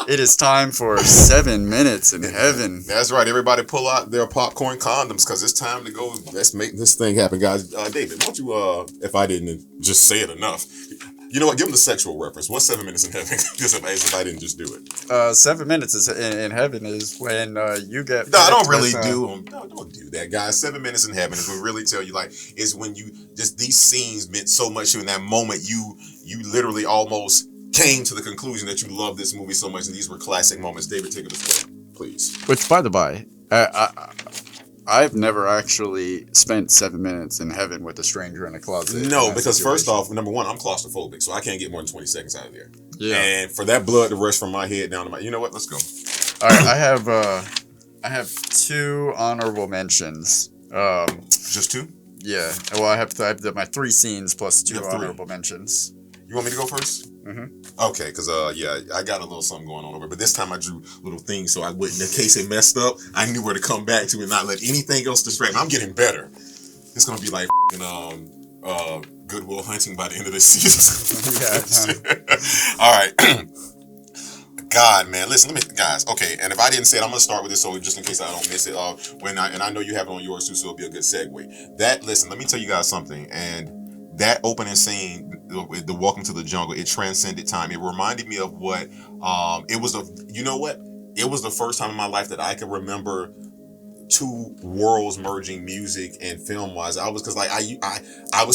It is time for 7 minutes in heaven. That's right. Everybody pull out their popcorn condoms because it's time to go. Let's make this thing happen, guys. David, why don't you, if I didn't just say it enough, you know what? Give them the sexual reference. What's 7 minutes in heaven? Just if I didn't just do it. 7 minutes in heaven is when you get. No, I don't really do. No, don't do that, guys. 7 minutes in heaven is when really tell you is when you just these scenes meant so much to you in that moment. You literally almost came to the conclusion that you love this movie so much, and these were classic moments. David, take it away, please. Which, by the by, I've never actually spent 7 minutes in heaven with a stranger in a closet. No, because first off, number one, I'm claustrophobic, so I can't get more than 20 seconds out of there. Yeah. And for that blood to rush from my head down to my, you know what? Let's go. All right, I have 2 honorable mentions. Just 2? Yeah. Well, I have my 3 scenes plus 2 honorable mentions. You want me to go first? Mm-hmm. Okay, because I got a little something going on over, but this time I drew little things so I wouldn't, in case it messed up, I knew where to come back to and not let anything else distract me. I'm getting better. It's gonna be like Goodwill Hunting by the end of this season. Yeah. All right. God, man, listen, guys. Okay, and if I didn't say it, I'm gonna start with this, so just in case I don't miss it. And I know you have it on yours too, so it'll be a good segue. Listen, let me tell you guys something, and that opening scene, the Welcome to the Jungle, it transcended time. It reminded me of what it was. You know what? It was the first time in my life that I could remember 2 worlds merging, music and film wise. I was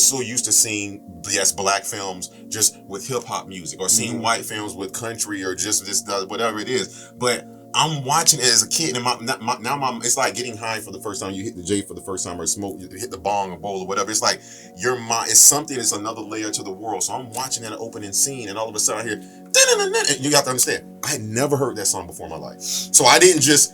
so used to seeing black films just with hip hop music, or seeing white films with country, or just this whatever it is. But I'm watching it as a kid, and now it's like getting high for the first time. You hit the J for the first time, or smoke, you hit the bong or bowl or whatever. It's like your mind is something. It's another layer to the world. So I'm watching that opening scene, and all of a sudden I hear, and you got to understand, I had never heard that song before in my life. So I didn't just.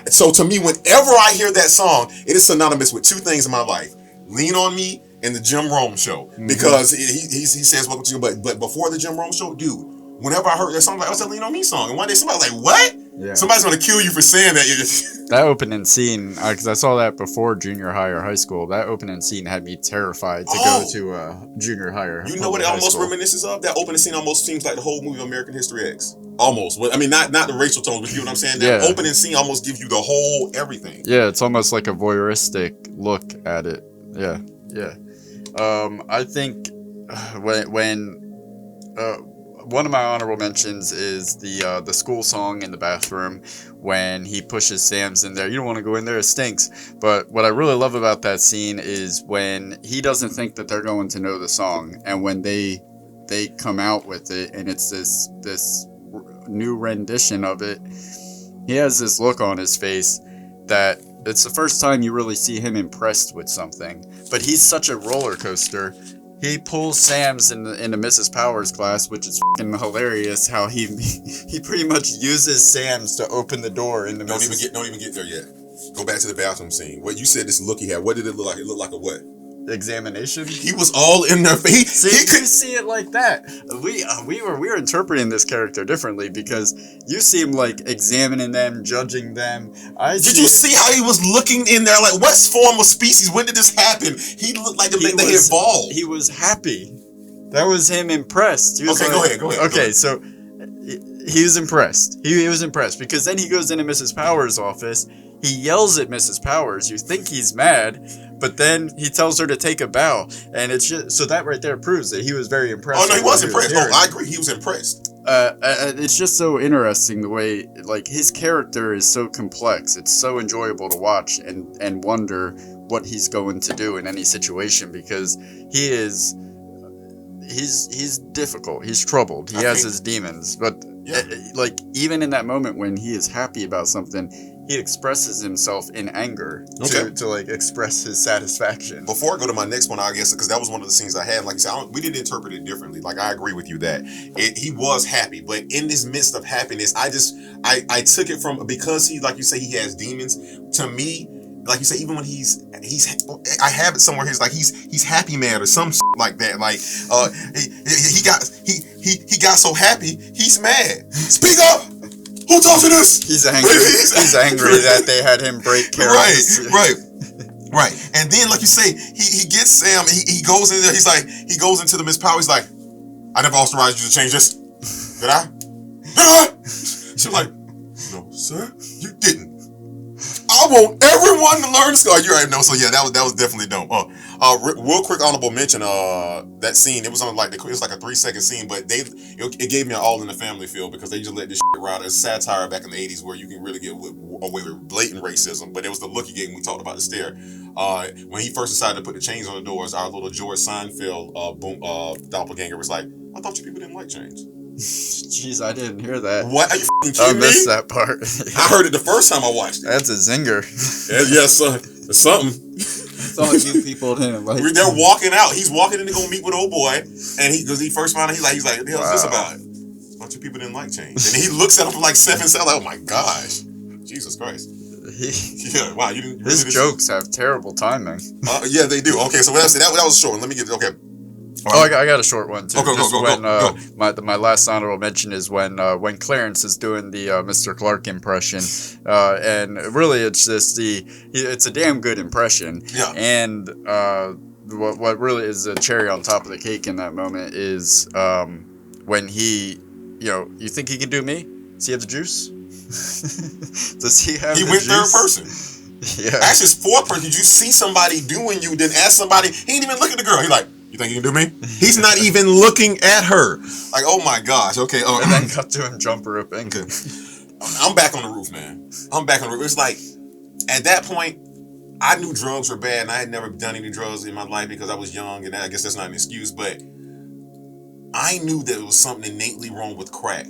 So to me, whenever I hear that song, it is synonymous with 2 things in my life: Lean on Me and the Jim Rome Show. Mm-hmm. Because he says welcome to you, but before the Jim Rome Show, dude. Whenever I heard that song, I'm like, what's that Lean on Me song? And one day somebody's like, what? Yeah. Somebody's gonna kill you for saying that. That opening scene, because I saw that before junior high or high school. That opening scene had me terrified to go to junior high or. You know what it almost reminisces of? That opening scene almost seems like the whole movie American History X. Almost. I mean, not the racial tone, but you know what I'm saying? That opening scene almost gives you the whole everything. Yeah, it's almost like a voyeuristic look at it. Yeah. I think when one of my honorable mentions is the school song in the bathroom when he pushes Sam's in there. You don't want to go in there, it stinks. But what I really love about that scene is when he doesn't think that they're going to know the song, and when they come out with it, and it's this new rendition of it, he has this look on his face that it's the first time you really see him impressed with something. But he's such a roller coaster. He pulls Sam's into Mrs. Powers' class, which is fucking hilarious. How he pretty much uses Sam's to open the door into Don't even get there yet. Go back to the bathroom scene. What you said, this look he had. What did it look like? It looked like a what? Examination. He was all in their face. You see it like that. We were interpreting this character differently, because you see him like examining them, judging them. Did you see how he was looking in there? Like, what form of species? When did this happen? He looked like they evolved. He was happy. That was him impressed. Okay, go ahead. Okay, so he was impressed. He was impressed because then he goes into Mrs. Powers' office. He yells at Mrs. Powers. You think he's mad, but then he tells her to take a bow, and it's just so that right there proves that he was very impressed. Oh no, he was impressed. I agree, he was impressed. It's just so interesting the way, like, his character is so complex. It's so enjoyable to watch and wonder what he's going to do in any situation, because he's difficult. He's troubled. He has his demons, but like even in that moment when he is happy about something, he expresses himself in anger to like express his satisfaction. Before I go to my next one, I guess, because that was one of the scenes I had. Like you said, we didn't interpret it differently. Like, I agree with you that he was happy, but in this midst of happiness, I took it from, because he, like you say, he has demons. To me, like you say, even when he's I have it somewhere. He's happy mad or some like that. Like he got so happy he's mad. Speak up. Who taught you this? He's angry. He's angry that they had him break Karen's. Right. And then, like you say, he gets Sam. He goes in there. He goes into the Miss Power. He's like, I never authorized you to change this. Did I? She's like, no, sir, you didn't. I want everyone to learn to score. You already know. So yeah, that was definitely dope. Real quick honorable mention. That scene. It was on like it was like a 3-second scene, but it gave me an All in the Family feel because they just let this shit ride as satire back in the 80s where you can really get away with blatant racism. But it was the look he gave when we talked about the stare. When he first decided to put the chains on the doors, our little George Seinfeld doppelganger was like, "I thought you people didn't like chains." Jeez, I didn't hear that. What? Are you fucking I kidding me? missed that part. I heard it the first time I watched it. That's a zinger. Yes, son. It's something. Thought you people didn't like. They're walking out. He's walking in to go meet with old boy, and because he first found out, he's like, what the hell is this about? A bunch of people didn't like change, and he looks at him for like 7 seconds. Like, oh my gosh, Jesus Christ. Yeah, wow. You didn't. His jokes have terrible timing. Yeah, they do. Okay, so that was a short one. Let me get okay. Oh, I got a short one too. Go. My last honorable mention is when Clarence is doing the Mr. Clark impression, and really it's just it's a damn good impression. Yeah. And what really is a cherry on top of the cake in that moment is when he, you think he can do me? Does he have the juice? Does he have? He went third person. Yeah. Actually, it's fourth person. Did you see somebody doing you? Then ask somebody. He ain't even look at the girl. He like. You think you can do me? He's not even looking at her. Like, oh my gosh. Okay. And then cut to him jump roping. I'm back on the roof, man. I'm back on the roof. It's like, at that point, I knew drugs were bad, and I had never done any drugs in my life because I was young, and I guess that's not an excuse, but I knew that there was something innately wrong with crack,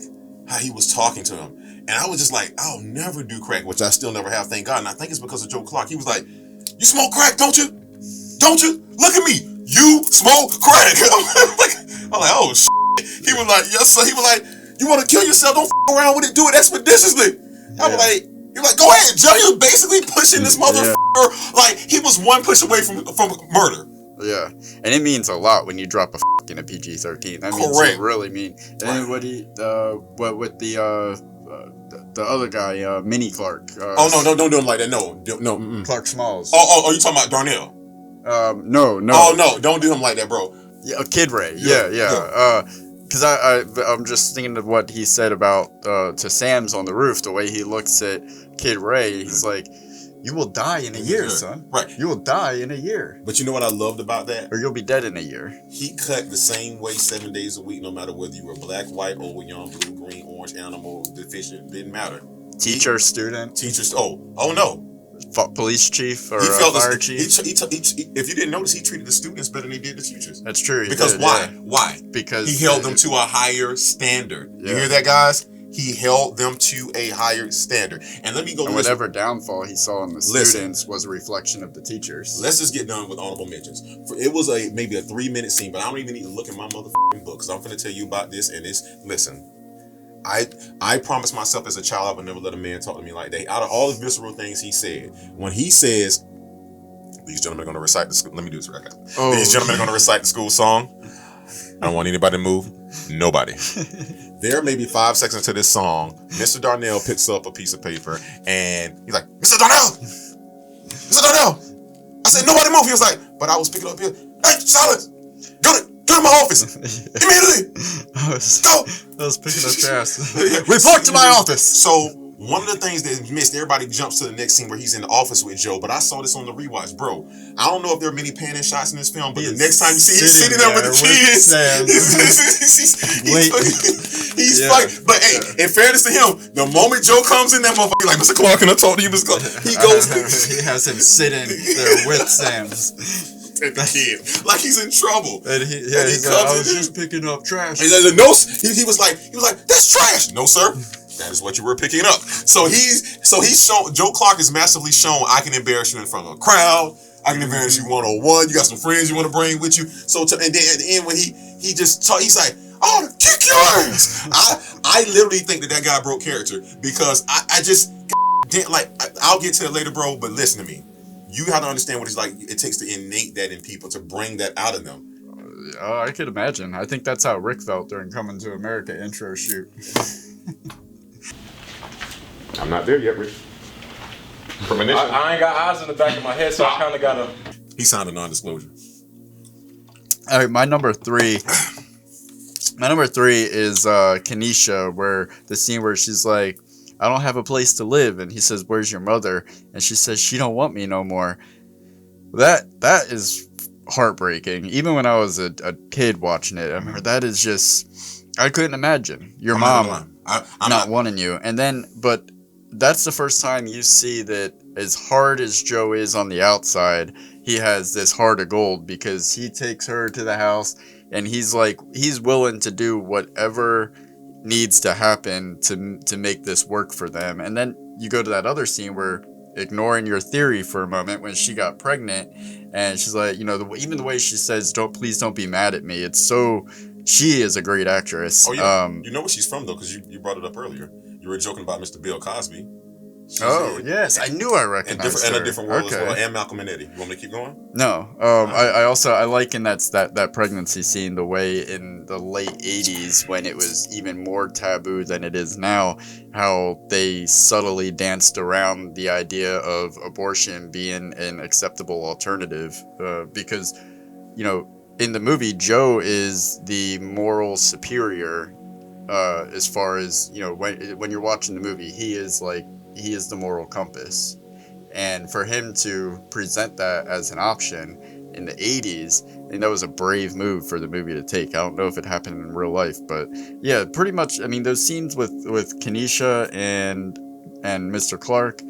how he was talking to him. And I was just like, I'll never do crack, which I still never have, thank God. And I think it's because of Joe Clark. He was like, you smoke crack, don't you? Don't you? Look at me. You smoke crack. I'm like, oh shit. He was like, yes sir. He was like, you want to kill yourself? Don't f around with it. Do it expeditiously. I was like, you're like, go ahead, Joe. You're basically pushing this motherfucker. Like he was one push away from murder. Yeah, and it means a lot when you drop a in a PG-13. That means you really mean. And what with the other guy, Mini Clark. Oh no, don't do him like that. No. Clark Smalls. Oh, you talking about Darnell? No. Oh no, don't do him like that, bro. Yeah, Kid Ray. Yeah. Because I'm just thinking of what he said about to Sam's on the roof. The way he looks at Kid Ray, he's like, "You will die in a year, son. Right. You will die in a year. But you know what I loved about that? Or you'll be dead in a year." He cut the same way 7 days a week, no matter whether you were black, white, old, young, blue, green, orange, animal, deficient. Didn't matter. Teacher, student. Teachers. Oh no. Police chief or fire chief. If you didn't notice, he treated the students better than he did the teachers. That's true. Because why? Yeah. Why? Because he held them to a higher standard. Yeah. You hear that, guys? He held them to a higher standard. And let me go. And whatever downfall he saw in the students was a reflection of the teachers. Let's just get done with honorable mentions. It was maybe a 3-minute scene, but I don't even need to look at my motherfucking book because I'm going to tell you about this. And listen. I promised myself as a child I would never let a man talk to me like that. Out of all the visceral things he said, when he says, "These gentlemen are going to recite the school," let me do this right now. Oh. "These gentlemen are going to recite the school song. I don't want anybody to move. Nobody." There may be 5 seconds into this song, Mr. Darnell picks up a piece of paper and he's like, "Mr. Darnell! Mr. Darnell!" I said, "Nobody move." He was like, "But I was picking up here." "Hey, silence! Go to my office immediately. Go." I was picking up trash. Report to my office. So one of the things that missed, everybody jumps to the next scene where he's in the office with Joe. But I saw this on the rewatch, bro. I don't know if there are many panning shots in this film, but the next time you see he's sitting there with the kids, he's fighting. But hey, in fairness to him, the moment Joe comes in, that motherfucker like, "Mr. Clark, can I talk to you, Mr. Clark?" He goes. He has him sitting there with Sam's. The kid, like he's in trouble. And he comes I was just picking up trash. And no, he was like, "That's trash." "No, sir. That is what you were picking up." So he's shown. Joe Clark is massively shown. I can embarrass you in front of a crowd. I can embarrass you one-on-one. You got some friends you want to bring with you. So and then at the end when he just he's like, "I want to kick your ass." I literally think that guy broke character because I just didn't like. I'll get to it later, bro. But listen to me. You have to understand what it's like. It takes to innate that in people, to bring that out of them. I could imagine. I think that's how Rick felt during Coming to America intro shoot. I'm not there yet, Rick. Premonition. I ain't got eyes in the back of my head, so I kind of got to... He signed a non-disclosure. All right, my number 3 My number 3 is Kenisha, where the scene where she's like, I don't have a place to live, and he says, where's your mother? And she says, she don't want me no more. That is heartbreaking. Even when I was a kid watching it, I remember that is just, I couldn't imagine your mom not wanting you. And then, but that's the first time you see that as hard as Joe is on the outside, he has this heart of gold, because he takes her to the house and he's like, he's willing to do whatever needs to happen to make this work for them. And then you go to that other scene where, ignoring your theory for a moment, when she got pregnant and she's like, even the way she says, please don't be mad at me, it's so, she is a great actress. Oh yeah, you know where she's from though, because you brought it up earlier. You were joking about Mr. Bill Cosby. Yes, I knew I recognized her. And A Different World as well, and Malcolm and Eddie. You want me to keep going? No. I liken that pregnancy scene the way in the late 80s, when it was even more taboo than it is now, how they subtly danced around the idea of abortion being an acceptable alternative, because, in the movie, Joe is the moral superior, as far as, when you're watching the movie, he is the moral compass. And for him to present that as an option in the 80s, I think that was a brave move for the movie to take. I don't know if it happened in real life, but yeah, pretty much. I mean, those scenes with Kenisha and Mr. Clark,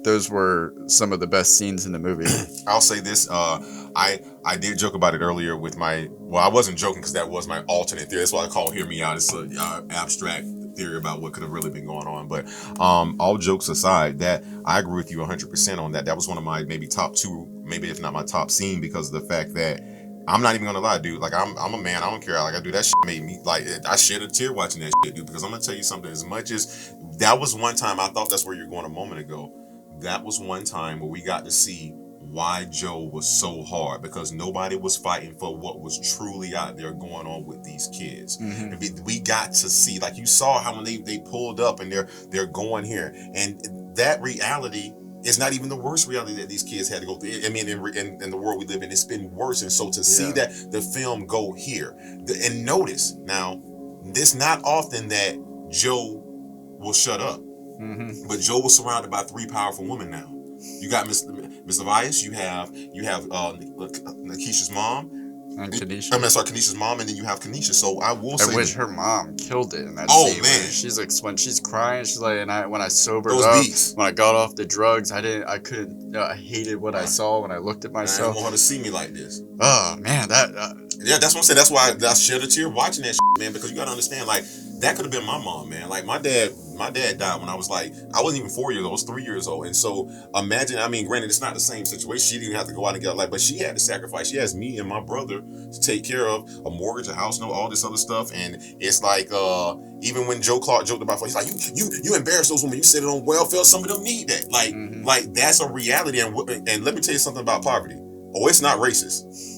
those were some of the best scenes in the movie. I'll say this, I did joke about it earlier with I wasn't joking, because that was my alternate theory. That's why I call Hear Me Out. It's an abstract theory about what could have really been going on. But all jokes aside, that I agree with you 100% on that. That was one of my maybe top 2, maybe if not my top scene, because of the fact that I'm not even gonna lie, dude. Like, I'm a man. I don't care. Like, I do that shit made me, like, I shed a tear watching that shit, dude. Because I'm gonna tell you something. As much as that was one time, I thought that's where you're going a moment ago. That was one time where we got to see why Joe was so hard, because nobody was fighting for what was truly out there going on with these kids. Mm-hmm. We got to see, like, you saw how when they pulled up and they're going here, and that reality is not even the worst reality that these kids had to go through. I mean, in the world we live in, it's been worse. And so to see that the film go here, and notice now, it's not often that Joe will shut up. Mm-hmm. But Joe was surrounded by 3 powerful women now. You got Miss Levias, you have Keisha's mom. And Kenisha. Kenisha's mom, and then you have Kenisha. So I will say, I wish her mom killed it in that scene. Man, she's like, when she's crying, she's like, and when I sobered up, when I got off the drugs, I hated what I saw when I looked at myself. I didn't want her to see me like this. Oh man, yeah, that's what I'm saying. That's why I shed a tear watching that shit, man, because you gotta understand, like, that could have been my mom, man. Like, my dad died when I was like, I wasn't even 4 years old, I was 3 years old. And so imagine, I mean, granted, it's not the same situation. She didn't have to go out and get a life, but she had to sacrifice. She has me and my brother to take care of, a mortgage, a house note, all this other stuff. And it's like, even when Joe Clark joked about it, he's like, you embarrass those women. You said it on welfare. Some of them need that. Like, like, that's a reality. And let me tell you something about poverty. Oh, it's not racist.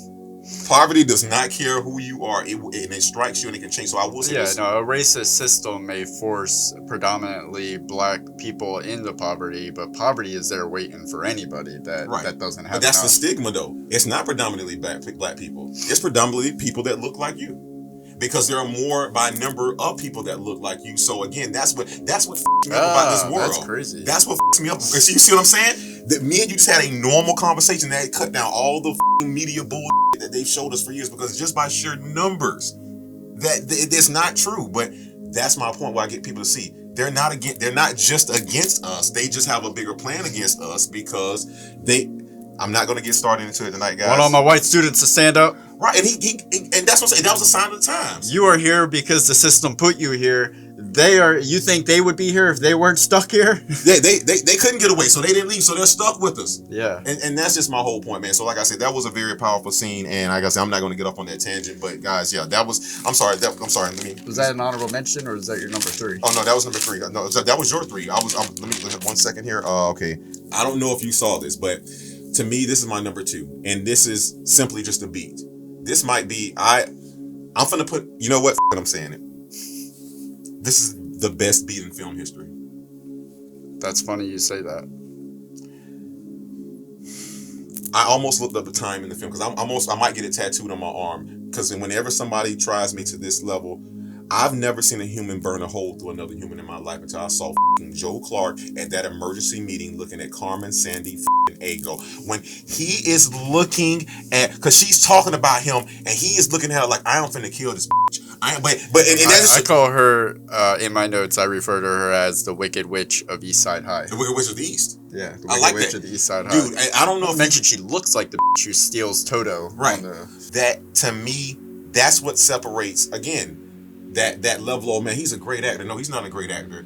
Poverty does not care who you are, and it strikes you and it can change. So I will say this. A racist system may force predominantly black people into poverty, but poverty is there waiting for anybody that doesn't have. But that's the stigma, though. It's not predominantly black people. It's predominantly people that look like you, because there are more by number of people that look like you. So again, that's what f***s me up about this world. That's crazy. That's what f***s me up. You see what I'm saying? That me and you just had a normal conversation that cut down all the media bullshit that they've showed us for years, because just by sheer numbers, that it's not true. But that's my point. Where I get people to see they're not just against us. They just have a bigger plan against us, because I'm not going to get started into it tonight, guys. I want all my white students to stand up. Right, and and that's what I'm saying. That was a sign of the times. You are here because the system put you here. You think they would be here if they weren't stuck here? They couldn't get away, so they didn't leave, so they're stuck with us. Yeah. And that's just my whole point, man. So like I said, that was a very powerful scene, and like I said, I'm not going to get off on that tangent, but guys, yeah, that was. I'm sorry. Was that an honorable mention, or is that your number 3? Oh no, that was number 3. No, that was your 3. Let me 1 second here. Okay. I don't know if you saw this, but to me, this is my number 2, and this is simply just a beat. This might be I'm finna put. You know what? I'm saying it. This is the best beat in film history. That's funny you say that. I almost looked up the time in the film, because I might get it tattooed on my arm. because whenever somebody tries me to this level, I've never seen a human burn a hole through another human in my life until I saw Joe Clark at that emergency meeting looking at Carmen Sandy Ego. When he is looking at, because she's talking about him, and he is looking at her like, I am finna kill this bitch. I call her, in my notes, I refer to her as the Wicked Witch of East Side High. The Wicked Witch of the East. Yeah, the Wicked Witch of the East Side High. Dude, I don't know if mentioned she looks like the bitch who steals Toto. Right. That, to me, that's what separates, again, that level of, man, he's a great actor. No, he's not a great actor.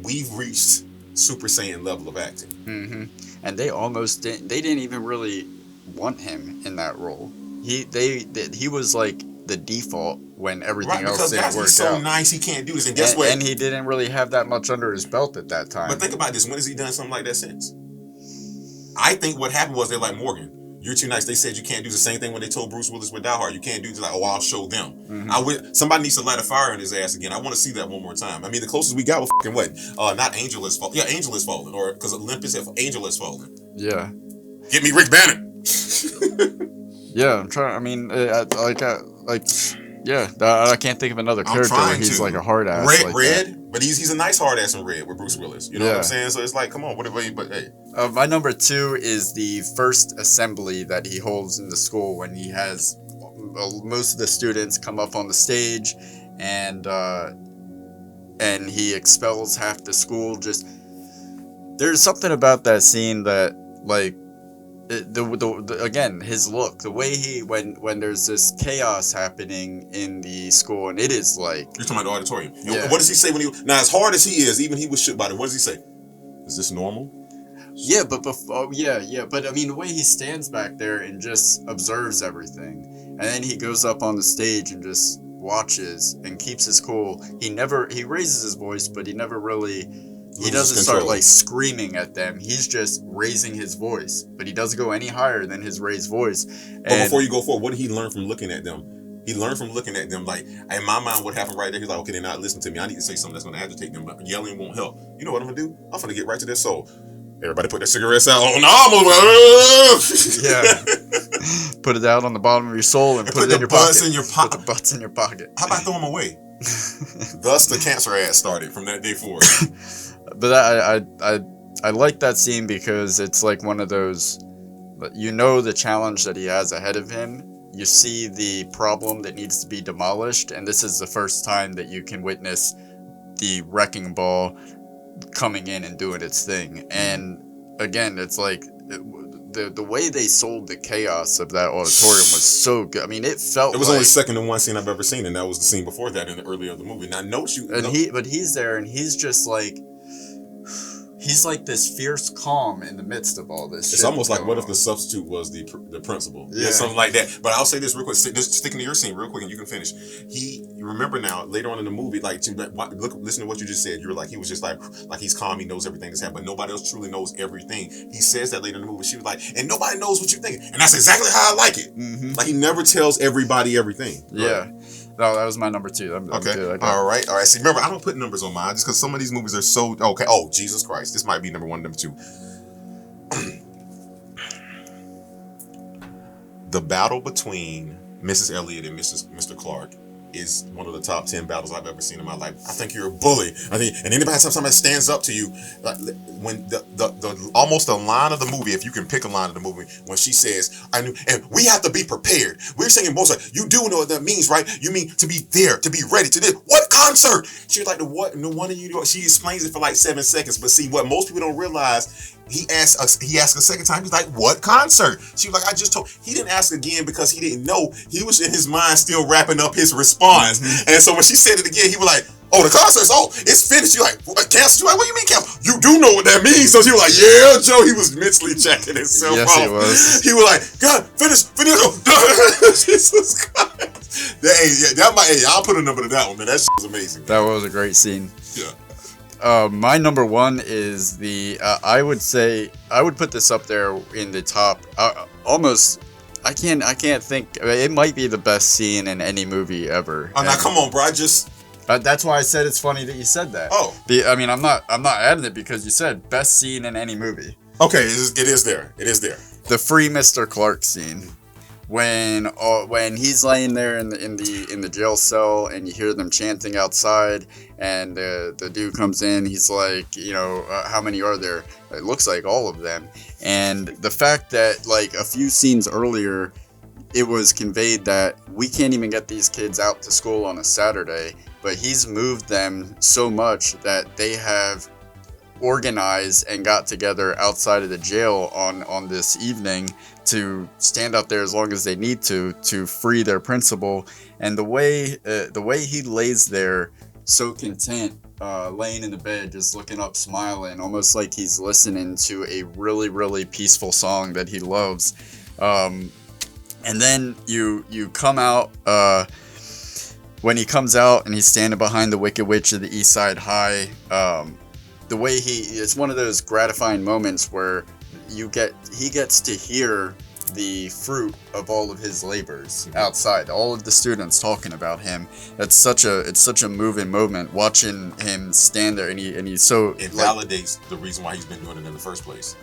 We've reached Super Saiyan level of acting. Mm-hmm. And they almost didn't. They didn't even really want him in that role. He was like the default when everything else didn't work he's so out. nice, he can't do this. And guess what? And he didn't really have that much under his belt at that time. But think about this. When has he done something like that since? I think what happened was they're like, Morgan, you're too nice. They said you can't do the same thing when they told Bruce Willis with Die Hard. You can't do this. Like, oh, I'll show them. Mm-hmm. Somebody needs to light a fire in his ass again. I want to see that one more time. I mean, the closest we got was fucking what? Not Angel Has Fallen. Yeah, Angel Has Fallen. Or because Olympus, Angel Has Fallen. Yeah. Get me Rick Banner. Yeah, I'm trying. I mean, I can't think of another character where he's like a hard ass. Red, but he's a nice hard ass in Red with Bruce Willis. You know what I'm saying? So it's like, come on, whatever. But hey, my number 2 is the first assembly that he holds in the school when he has most of the students come up on the stage, and he expels half the school. Just there's something about that scene that like. Again, his look, the way he when there's this chaos happening in the school, and it is like you're talking about the auditorium. Yeah. What does he say when he now as hard as he is, even he was shook by it? What does he say? Is this normal? Yeah, but but I mean the way he stands back there and just observes everything, and then he goes up on the stage and just watches and keeps his cool. He raises his voice, but he never really. He doesn't start like screaming at them. He's just raising his voice, but he doesn't go any higher than his raised voice. But before you go forward, what did he learn from looking at them? He learned from looking at them, like, in my mind, what happened right there, he's like, okay, they're not listening to me. I need to say something that's going to agitate them, but yelling won't help. You know what I'm going to do? I'm going to get right to their soul. Everybody put their cigarettes out. Oh, no, yeah. Put it out on the bottom of your soul and put it in your pocket. Put the butts in your pocket. How about throw them away? Thus, the cancer ad started from that day forward. But I like that scene because it's like one of those, you know, the challenge that he has ahead of him. You see the problem that needs to be demolished, and this is the first time that you can witness the wrecking ball coming in and doing its thing. And again, it's like the way they sold the chaos of that auditorium was so good. I mean, it felt. It was only second to one scene I've ever seen, and that was the scene before that in the earlier of the movie. Now, but he's there, and he's just like. He's like this fierce calm in the midst of all this. It's almost like what if the substitute was the principal? Yeah, something like that. But I'll say this real quick. Just sticking to your scene real quick, and you can finish. You remember now later on in the movie, like listen to what you just said. You were like he was just like he's calm. He knows everything that's happening, but nobody else truly knows everything. He says that later in the movie. She was like, and nobody knows what you're thinking, and that's exactly how I like it. Mm-hmm. Like he never tells everybody everything. Yeah. Right? No, that was my number 2. Okay. All right. See, remember, I don't put numbers on mine just because some of these movies are so okay. Oh, Jesus Christ! This might be number 1, number 2. The battle between Mrs. Elliott and Mr. Clark is one of the top 10 battles I've ever seen in my life. I think you're a bully. And anytime somebody stands up to you, like when the almost the line of the movie, if you can pick a line of the movie, when she says, "I knew," and we have to be prepared. We're singing both sides. You do know what that means, right? You mean to be there, to be ready to do what concert? She was like, "The what? No one of you do." She explains it for like 7 seconds, but see what most people don't realize. He asked a second time. He's like, "What concert?" She was like, "I just told." He didn't ask again because he didn't know. He was in his mind still wrapping up his response. Mm-hmm. And so when she said it again, he was like, "Oh, the concert's it's finished." You like, "What, cancel?" You like, "What do you mean cancel?" You do know what that means. So she was like, "Yeah, Joe." He was mentally checking himself yes, off. He was. He was like, "God, finish." Jesus Christ. I'll put a number to that one, man. That shit was amazing. That was a great scene. Yeah. My number 1 is I would put this up there in the top. Almost, I can't think. It might be the best scene in any movie ever. Oh, now come on, bro. That's why I said it's funny that you said that. Oh. I'm not adding it because you said best scene in any movie. Okay, it is there. It is there. The free Mr. Clark scene. when he's laying there in the jail cell and you hear them chanting outside, and the dude comes in, he's like, how many are there? It looks like all of them. And the fact that like a few scenes earlier, it was conveyed that we can't even get these kids out to school on a Saturday, but he's moved them so much that they have organized and got together outside of the jail on this evening to stand out there as long as they need to free their principal. And the way he lays there so content, laying in the bed, just looking up, smiling, almost like he's listening to a really, really peaceful song that he loves. And then you come out, when he comes out and he's standing behind the Wicked Witch of the East Side High, the way it's one of those gratifying moments where he gets to hear the fruit of all of his labors outside, all of the students talking about him. It's such a moving moment watching him stand there, and he's so, it validates the reason why he's been doing it in the first place.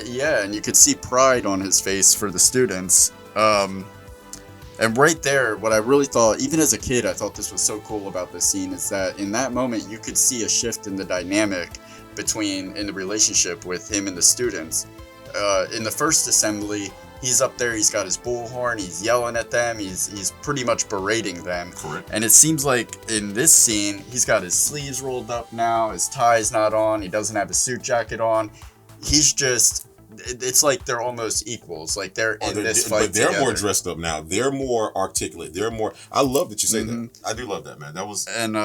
Yeah, and you could see pride on his face for the students. And right there, what I really thought, even as a kid, I thought this was so cool about this scene, is that in that moment you could see a shift in the dynamic in the relationship with him and the students. In the first assembly, he's up there, he's got his bullhorn, he's yelling at them, he's pretty much berating them. Correct. And it seems like in this scene, he's got his sleeves rolled up now, his tie's not on, he doesn't have a suit jacket on. He's just, it's like they're almost equals. Like they're in this fight. But they're together. more dressed up now. They're more articulate. They're more. I love that you say that. I do love that, man. That was. And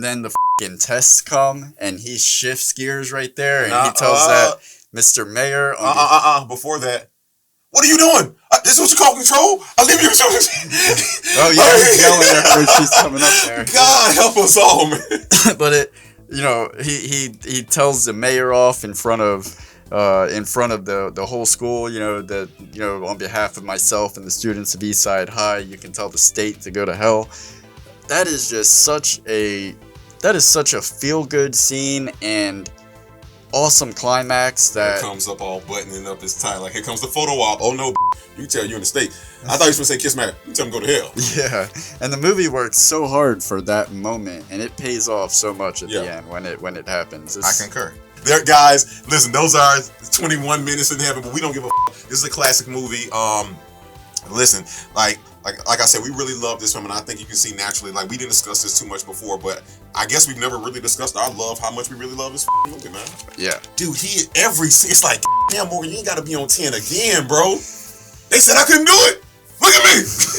then the fucking tests come, and he shifts gears right there, and he tells that Mr. Mayor. Before that, what are you doing? This is what you call control? I'll leave you. Oh yeah, he's yelling at her as she's coming up there. God help us all, man. But he tells the mayor off in front of the whole school, on behalf of myself and the students of Eastside High, you can tell the state to go to hell. That is just such a feel-good scene and awesome climax that comes up all buttoning up his tie, like here comes the photo op. Oh no, you tell you in the state. I thought you were supposed to say kiss my. You tell him go to hell. Yeah, and the movie works so hard for that moment, and it pays off so much at the end when it happens. I concur. There, guys, listen, those are 21 minutes in heaven, but we don't give a This is a classic movie. Listen, like I said, we really love this film, and I think you can see naturally, like we didn't discuss this too much before, but I guess we've never really discussed our love, how much we really love this movie, man. Yeah. Dude, it's like, damn, Morgan, you ain't got to be on 10 again, bro. They said I couldn't do it. Look at me.